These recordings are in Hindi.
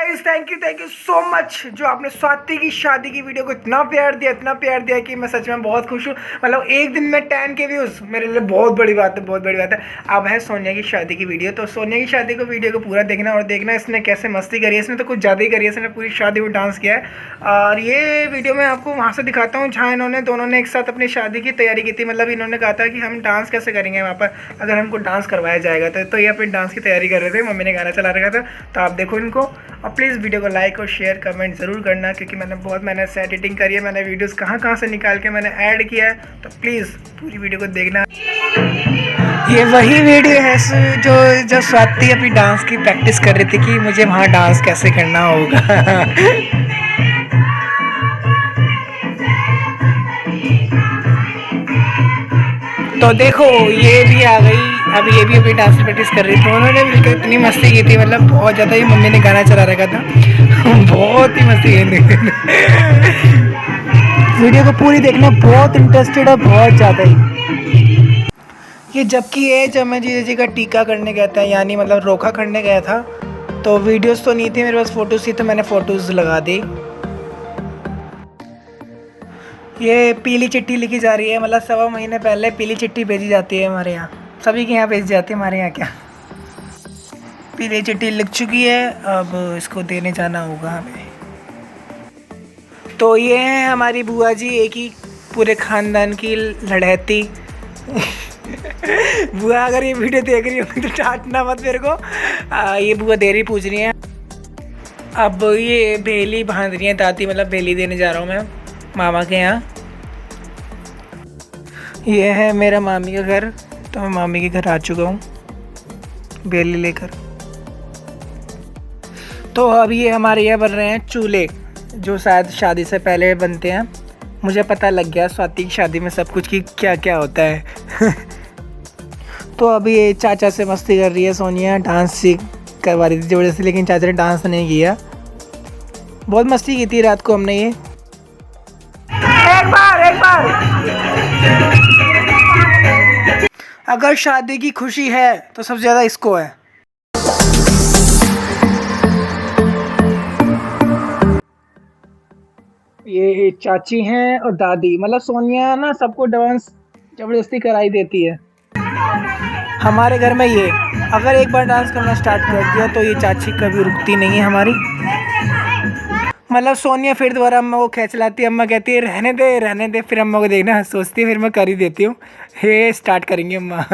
Guys thank you so much जो आपने स्वाति की शादी की वीडियो को इतना प्यार दिया कि मैं सच में बहुत खुश हूँ। मतलब एक दिन में 10K व्यूज़ मेरे लिए बहुत बड़ी बात है, बहुत बड़ी बात है। अब है सोनिया की शादी की वीडियो, तो सोनिया की शादी को वीडियो को पूरा देखना और देखना इसने कैसे मस्ती करी है। इसने तो कुछ ज़्यादा ही करी है, इसने पूरी शादी में डांस किया है। और ये वीडियो मैं आपको वहाँ से दिखाता हूँ जहाँ इन्होंने दोनों ने एक साथ अपनी शादी की तैयारी की थी। मतलब इन्होंने कहा था कि हम डांस कैसे करेंगे वहाँ पर अगर हमको डांस करवाया जाएगा। तो ये अपनी डांस की तैयारी कर रहे थे, मम्मी ने गाना चला रखा था। तो आप देखो इनको और प्लीज़ वीडियो को लाइक और शेयर कमेंट ज़रूर करना, क्योंकि मैंने बहुत मेहनत से एडिटिंग करी है, मैंने वीडियोस कहाँ से निकाल के मैंने ऐड किया है। तो प्लीज़ पूरी वीडियो को देखना। ये वही वीडियो है जो स्वाति अपनी डांस की प्रैक्टिस कर रही थी कि मुझे वहाँ डांस कैसे करना होगा। तो देखो ये भी आ गई, अब ये भी अभी डांस प्रैक्टिस कर रही थी। उन्होंने मिलकर इतनी मस्ती की थी, मतलब बहुत ज़्यादा ही। मम्मी ने गाना चला रखा था, बहुत ही मस्ती की थी। वीडियो को पूरी देखना, बहुत इंटरेस्टेड है, बहुत ज़्यादा ही। ये जब मैं जीजा जी का टीका करने गया था, यानी मतलब रोका करने गया था, तो वीडियोस तो नहीं थी मेरे पास, फ़ोटोज़ थी, तो मैंने फ़ोटोज़ लगा दी। ये पीली चिट्ठी लिखी जा रही है, मतलब 1.25 महीने पहले पीली चिट्ठी भेजी जाती है हमारे यहाँ, सभी के यहाँ भेजी जाती है, हमारे यहाँ क्या। पीली चिट्ठी लिख चुकी है, अब इसको देने जाना होगा हमें। तो ये है हमारी बुआ जी, एक ही पूरे ख़ानदान की लड़ैती। बुआ अगर ये वीडियो देख रही होगी तो डांटना मत मेरे को। ये बुआ देरी पूछ रही है। अब ये भेली बांध रही है दादी, मतलब भेली देने जा रहा हूँ मैं मामा के यहाँ। ये है मेरा मामी का घर, तो मैं मामी के घर आ चुका हूँ बेली लेकर। तो अब ये हमारे यहाँ बन रहे हैं चूल्हे, जो शायद शादी से पहले बनते हैं। मुझे पता लग गया स्वाति की शादी में सब कुछ की क्या क्या होता है। तो अभी ये चाचा से मस्ती कर रही है सोनिया, डांस सीख करवा रही थी ज़बरदस्ती, लेकिन चाचा ने डांस नहीं किया। बहुत मस्ती की थी रात को हमने। ये एक बार अगर शादी की खुशी है तो सबसे ज़्यादा इसको है। ये चाची हैं और दादी, मतलब सोनिया ना सबको डांस ज़बरदस्ती कराई देती है हमारे घर में। ये अगर एक बार डांस करना स्टार्ट कर दिया तो ये चाची कभी रुकती नहीं है हमारी। मतलब सोनिया फिर दोबारा अम्मा को खींच लाती है, अम्मा कहती है रहने दे, फिर अम्मा को देखना सोचती है, फिर मैं कर ही देती हूँ। हे स्टार्ट करेंगे अम्मा।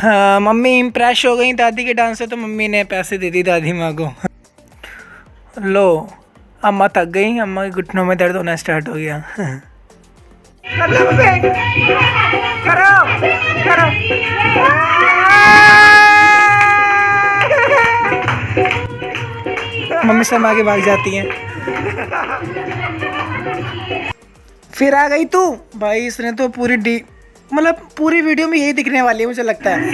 हाँ, मम्मी इम्प्रेस हो गई दादी के डांस से, तो मम्मी ने पैसे दे दी दादी माँ को। लो अम्मा थक गई, अम्मा के घुटनों में दर्द होना स्टार्ट हो गया। करो। मम्मी से आगे भाग जाती हैं। फिर आ गई तू भाई, इसने तो मतलब पूरी वीडियो में यही दिखने वाली है मुझे लगता है।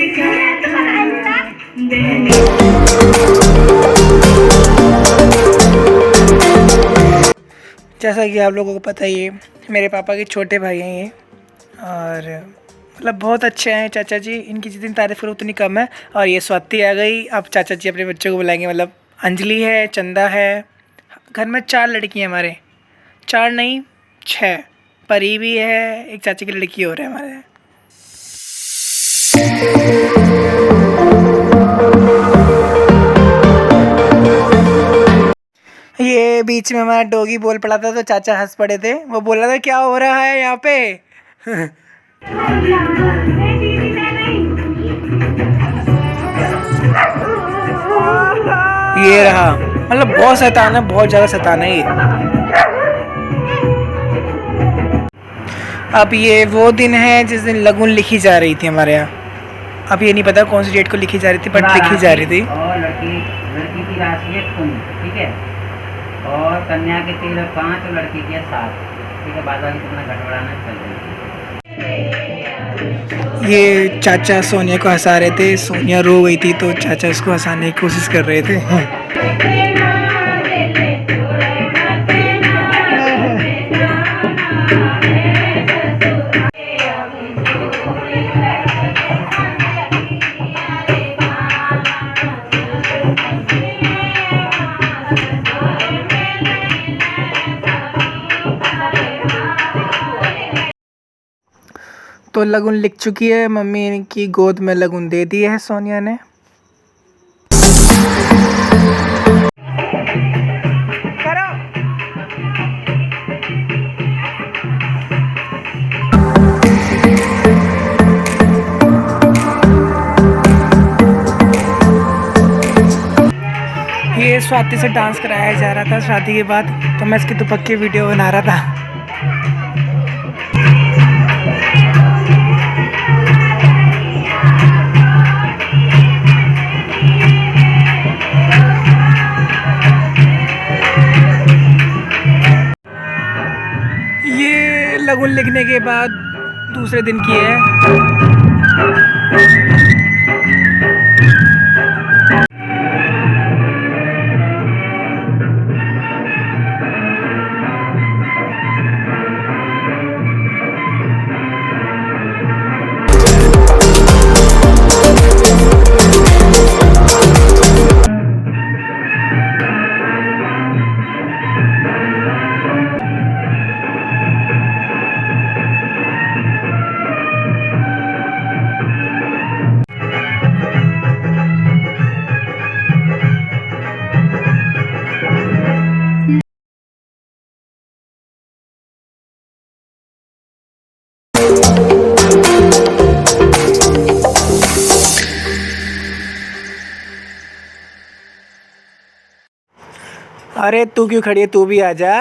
जैसा कि आप लोगों को पता ही है, मेरे पापा के छोटे भाई हैं ये, और मतलब बहुत अच्छे हैं चाचा जी, इनकी जितनी तारीफ़ करो उतनी कम है। और ये स्वाति आ गई, अब चाचा जी अपने बच्चों को बुलाएंगे। मतलब अंजलि है, चंदा है, घर में 4 लड़की हैं हमारे, 4 नहीं 6, परी भी है, एक चाची की लड़की और है हमारे। ये बीच में हमारा डॉगी बोल पड़ा था, तो चाचा हंस पड़े थे। वो बोल रहा था क्या हो रहा है यहाँ पे। ये रहा, मतलब बहुत शैतान है, बहुत ज़्यादा शैतान है ये। अब ये वो दिन है जिस दिन लगन लिखी जा रही थी हमारे यहाँ। अब ये नहीं पता कौन सी डेट को लिखी जा रही थी, बट लिखी जा रही थी। और लड़की की राशि है कुंभ, ठीक है, और कन्या के 3 और 5 और लड़की की 7, ठीक है। बाद वाली कितना घटबड़ाना चल रही है। ये चाचा सोनिया को हंसा रहे थे, सोनिया रो गई थी तो चाचा उसको हंसाने की कोशिश कर रहे थे। तो लगन लिख चुकी है, मम्मी की गोद में लगन दे दी है सोनिया ने। ये स्वाति से डांस कराया जा रहा था शादी के बाद, तो मैं इसकी दुपक की वीडियो बना रहा था। ये लगन लिखने के बाद दूसरे दिन की है। अरे तू क्यों खड़ी है, तू भी आ जा।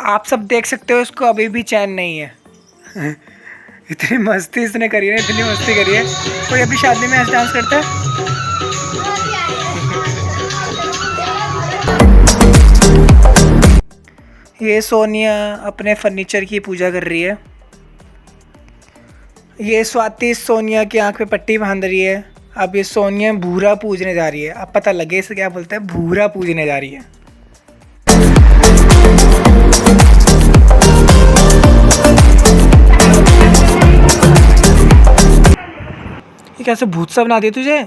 आप सब देख सकते हो इसको अभी भी चैन नहीं है। इतनी मस्ती इसने करी है, इतनी मस्ती करी है। कोई अभी शादी में ऐसे डांस करता है? ये सोनिया अपने फर्नीचर की पूजा कर रही है। ये स्वाति सोनिया की आंख पे पट्टी बांध रही है। अब ये सोनिया भूरा पूजने जा रही है। अब पता लगे इसे क्या बोलते हैं, भूरा पूजने जा रही है। ये कैसे भूत सा बना दिया तुझे?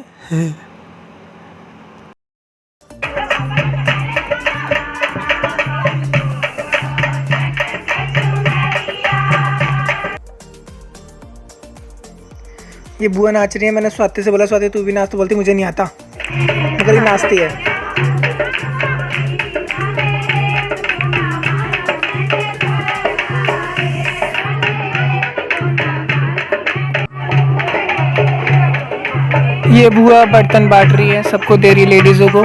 ये बुआ नाच रही है। मैंने स्वाति से बोला स्वाति तू भी नाच, तो बोलती मुझे नहीं आता, मगर ये नाचती है। ये बुआ बर्तन बांट रही है, सबको दे रही है, लेडीजों को।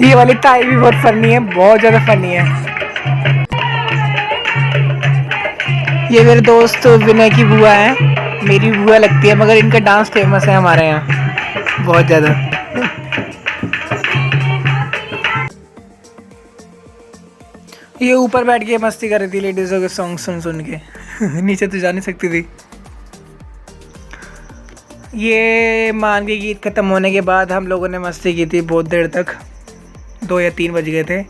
ये वाली ताई भी बहुत फनी है, बहुत ज्यादा फनी है। ये मेरे दोस्त विनय की बुआ है, मेरी बुआ लगती है, मगर इनका डांस फेमस है हमारे यहाँ बहुत ज़्यादा। ये ऊपर बैठ के मस्ती कर रही थी लेडीज़ों के सॉन्ग सुन सुन के। नीचे तो जा नहीं सकती थी। ये मान के गीत ख़त्म होने के बाद हम लोगों ने मस्ती की थी बहुत देर तक, 2 या 3 बज गए थे।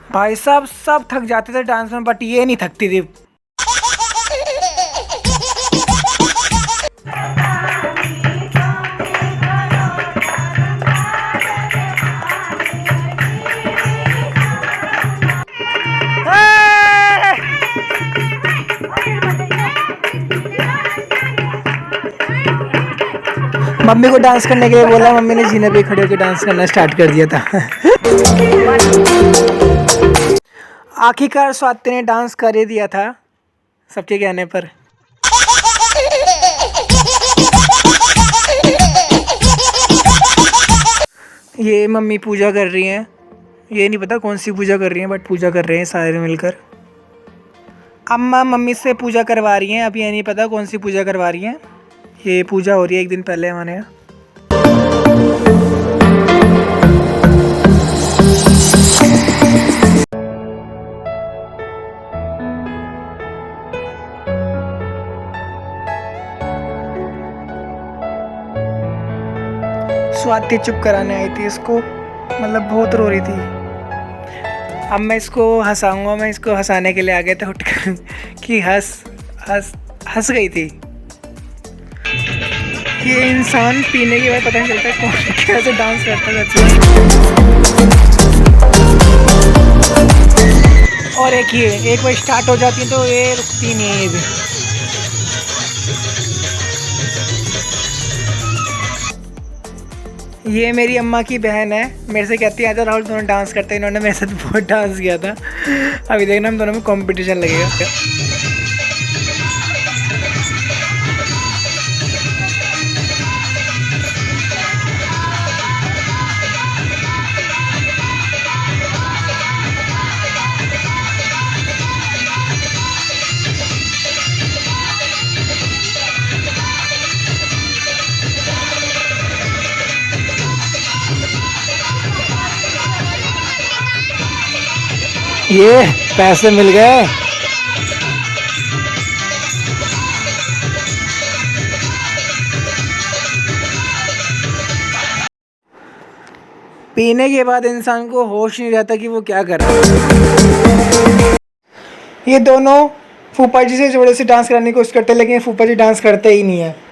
भाई साहब सब थक जाते थे डांस में, बट ये नहीं थकती थी। मम्मी को डांस करने के लिए बोला, मम्मी ने जीने पे खड़े होकर डांस करना स्टार्ट कर दिया था। आखिरकार स्वाति ने डांस कर ही दिया था सबके कहने पर। ये मम्मी पूजा कर रही हैं, ये नहीं पता कौन सी पूजा कर रही हैं, बट पूजा कर रहे हैं सारे मिलकर। अम्मा मम्मी से पूजा करवा रही हैं, अब ये नहीं पता कौन सी पूजा करवा रही हैं। ये पूजा हो रही है एक दिन पहले हमारे यहाँ। स्वाति चुप कराने आई थी इसको, मतलब बहुत रो रही थी। अब मैं इसको हंसाऊंगा, मैं इसको हंसाने के लिए आ गया था उठ कर कि हंस गई थी। ये इंसान पीने के बाद पता नहीं चलता कौन कैसे डांस करता है सच में। और एक बार स्टार्ट हो जाती है तो ये रुकती नहीं है ये भी। ये मेरी अम्मा की बहन है, मेरे से कहती है आजा राहुल दोनों डांस करते हैं। इन्होंने मेरे साथ बहुत डांस किया था। अभी देखना हम दोनों में कंपटीशन लगेगा। ये पैसे मिल गए। पीने के बाद इंसान को होश नहीं रहता कि वो क्या कर रहा है। ये दोनों फूफा जी से जोड़े से डांस कराने की कोशिश करते हैं, लेकिन फूफा जी डांस करते ही नहीं है।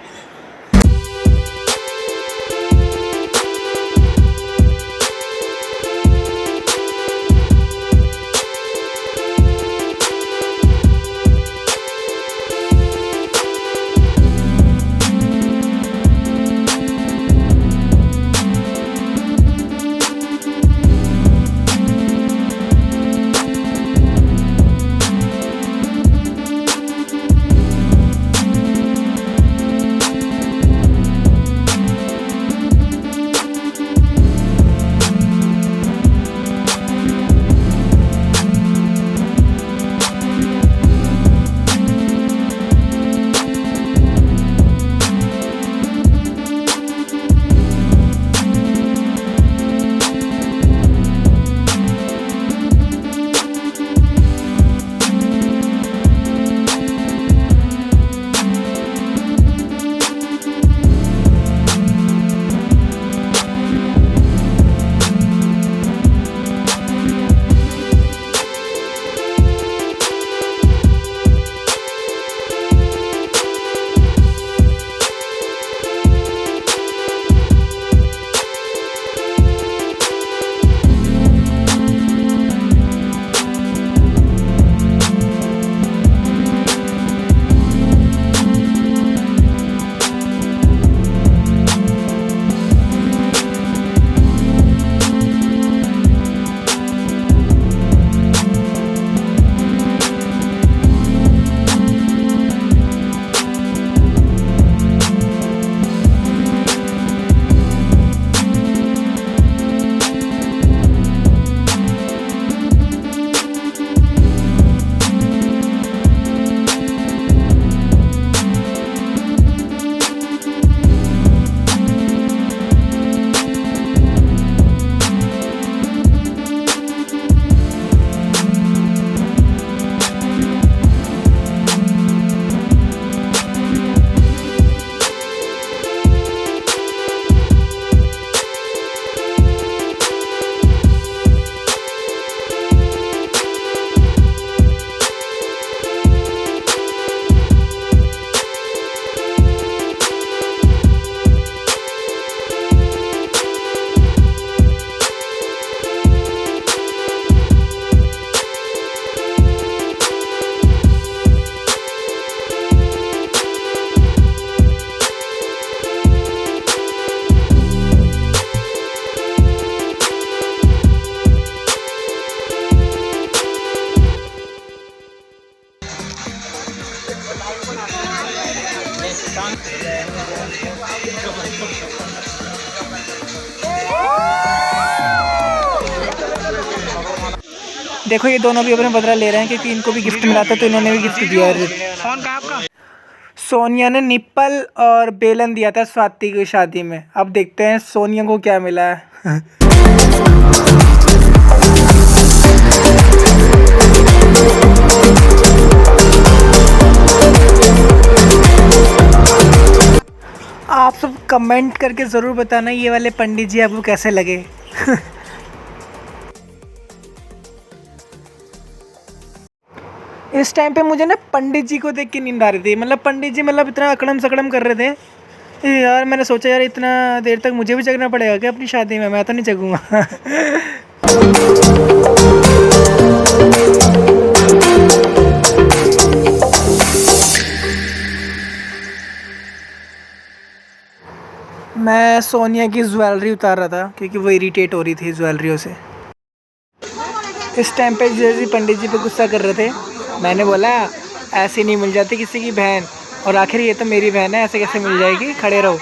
देखो ये दोनों भी अपने बदला ले रहे हैं क्योंकि इनको भी गिफ्ट मिला था तो इन्होंने भी गिफ्ट दिया है। फोन कहाँ आपका? सोनिया ने निप्पल और बेलन दिया था स्वाति की शादी में। अब देखते हैं सोनिया को क्या मिला है। आप सब कमेंट करके ज़रूर बताना ये वाले पंडित जी आपको कैसे लगे। इस टाइम पे मुझे ना पंडित जी को देख के नींद आ रही थी। मतलब पंडित जी मतलब इतना अकड़म सकड़म कर रहे थे यार, मैंने सोचा यार इतना देर तक मुझे भी जगना पड़ेगा क्या अपनी शादी में? मैं तो नहीं जगूंगा। मैं सोनिया की ज्वेलरी उतार रहा था क्योंकि वो इरिटेट हो रही थी ज्वेलरियों से। इस टाइम पे जैसे पंडित जी पे गुस्सा कर रहे थे, मैंने बोला ऐसे नहीं मिल जाती किसी की बहन, और आखिर ये तो मेरी बहन है, ऐसे कैसे मिल जाएगी, खड़े रहो।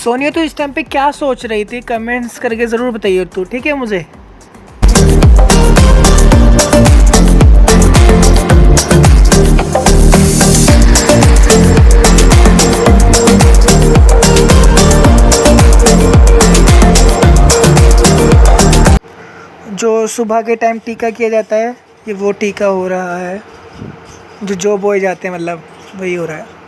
सोनिया तो इस टाइम पे क्या सोच रही थी कमेंट्स करके ज़रूर बताइए तू, ठीक है मुझे। जो सुबह के टाइम टीका किया जाता है, ये वो टीका हो रहा है जो बोए जाते हैं, मतलब वही हो रहा है।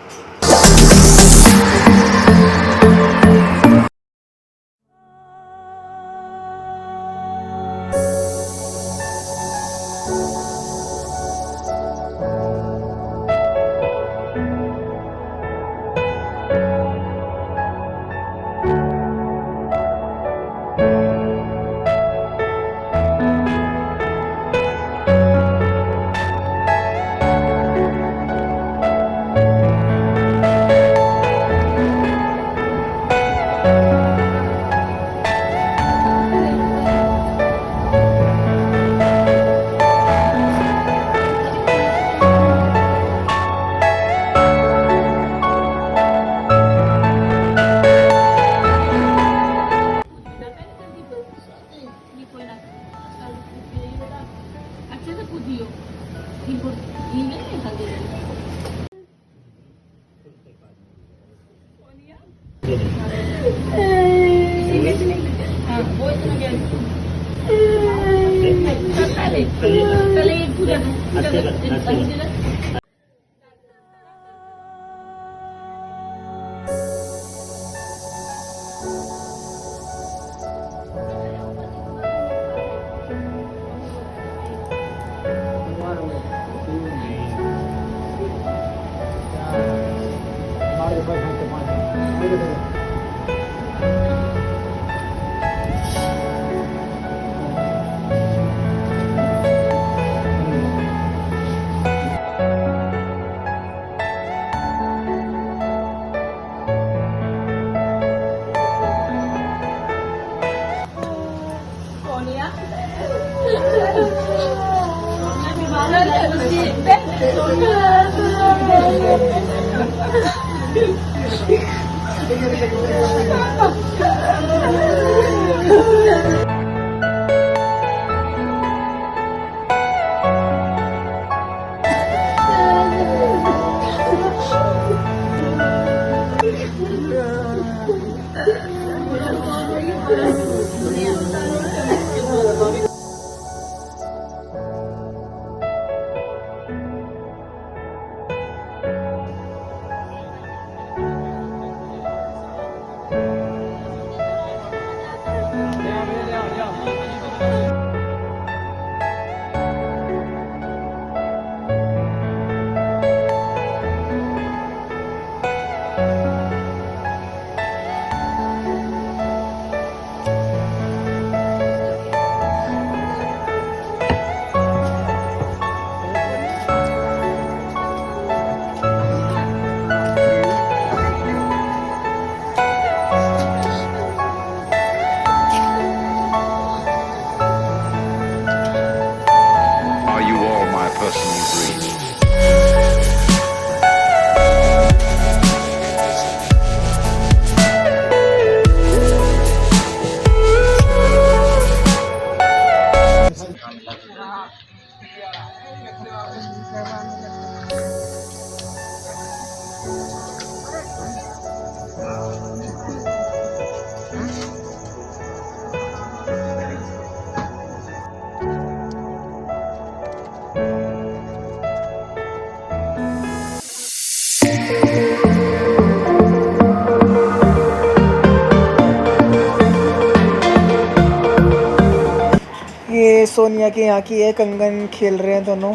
ये सोनिया के यहाँ की है, कंगन खेल रहे हैं दोनों,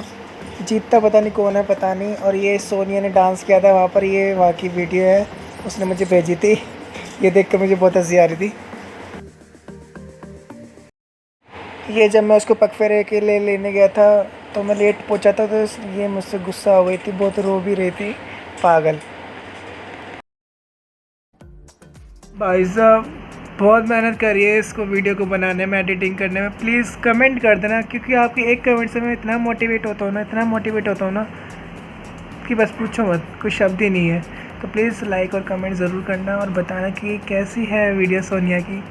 जीतता पता नहीं कौन है, पता नहीं। और ये सोनिया ने डांस किया था वहाँ पर, ये वहाँ की वीडियो है, उसने मुझे भेजी थी, ये देख कर मुझे बहुत हंसी आ रही थी। ये जब मैं उसको पगफेरे के लिए लेने गया था तो मैं लेट पहुँचा था, तो ये मुझसे गुस्सा हो गई थी, बहुत रो भी रही थी, पागल। भाई साहब बहुत मेहनत करी है इसको वीडियो को बनाने में, एडिटिंग करने में। प्लीज़ कमेंट कर देना, क्योंकि आपकी एक कमेंट से मैं इतना मोटिवेट होता हूँ ना, इतना मोटिवेट होता हूँ ना कि बस पूछो मत, कुछ शब्द ही नहीं है। तो प्लीज़ लाइक और कमेंट ज़रूर करना और बताना कि कैसी है वीडियो सोनिया की।